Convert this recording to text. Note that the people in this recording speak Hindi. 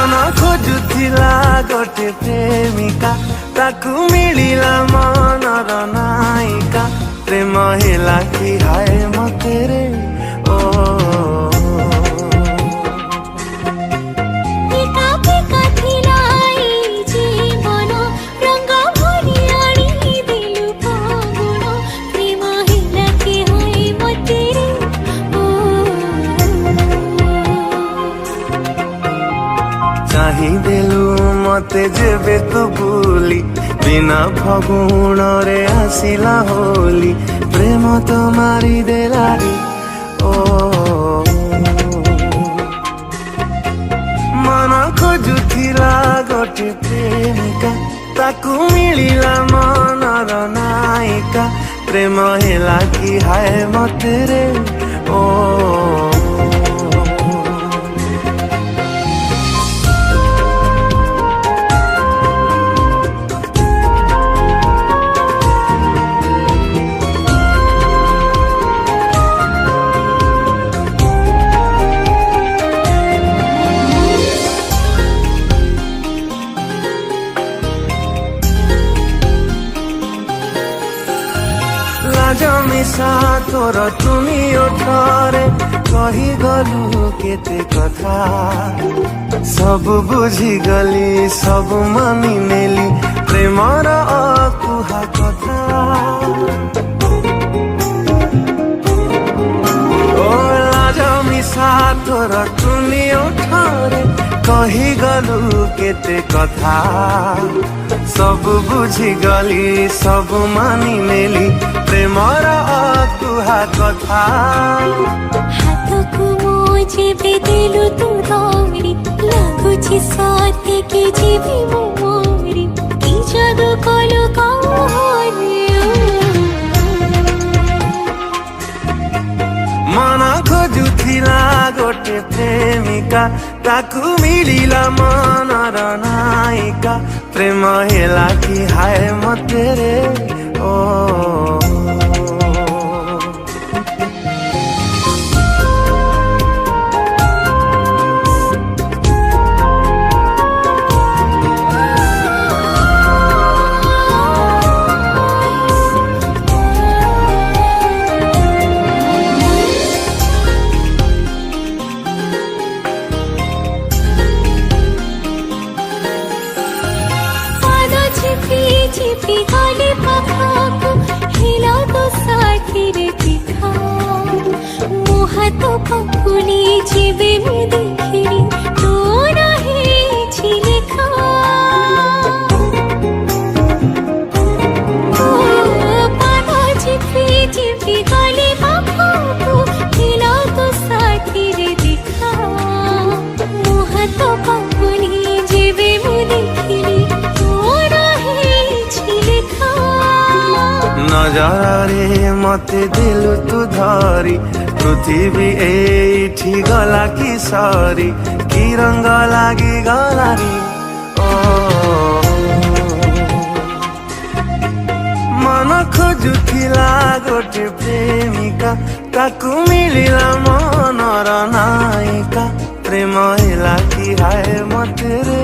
मन खोजुला गोटे प्रेमिका ताकू मिलिला मनर नायिका प्रेम हेला कि हाय मते रे ओ देलु मते जेबे तू भूली बिना फगुण रे आसिला होली प्रेम तो मारी देला रे ओ मन खोजुला गोटे प्रेमिका ताकू मिलिला मनर नायिका प्रेम हेला कि हाय मते रे ओ जमिसा तोर तुमी ओठरे कही गलु केते कथा सब बुझी गली सब मानी नेली प्रेमर अकुहा कथा ओ जमिसा तोर तुमी ओठरे कही गलु केते कथा सब बुझी गली सब मानी नेली प्रेमर अकुहा कथा हाथकु मोजे बेदेलु तू धरी लागुछि सत्य कि जीवी मोरी कि जादू कलु कहरे मन खोजुला गोटे प्रेमिका ताकू मिलिला मनर नायिका प्रेम हेला कि हाय मते रे ओ चिपी गली पाखाको हिला तो साथी रे पिखा मुहा तो पकुली जीवे में देखिरी तो नहीं छिलेखा पाना चिपी गली पाखाको हिला तो साथी रे दिखा मुहा तो पकुली जीवे में देखिरी नजरे मते दिलु तू धरी पृथ्वी एठी गला कि सरी कि रंग लागी गला रे ओ मन खोजुला गोटे प्रेमिका ताकू मिलिला मनर नायिका प्रेम हेला कि हाय मते रे।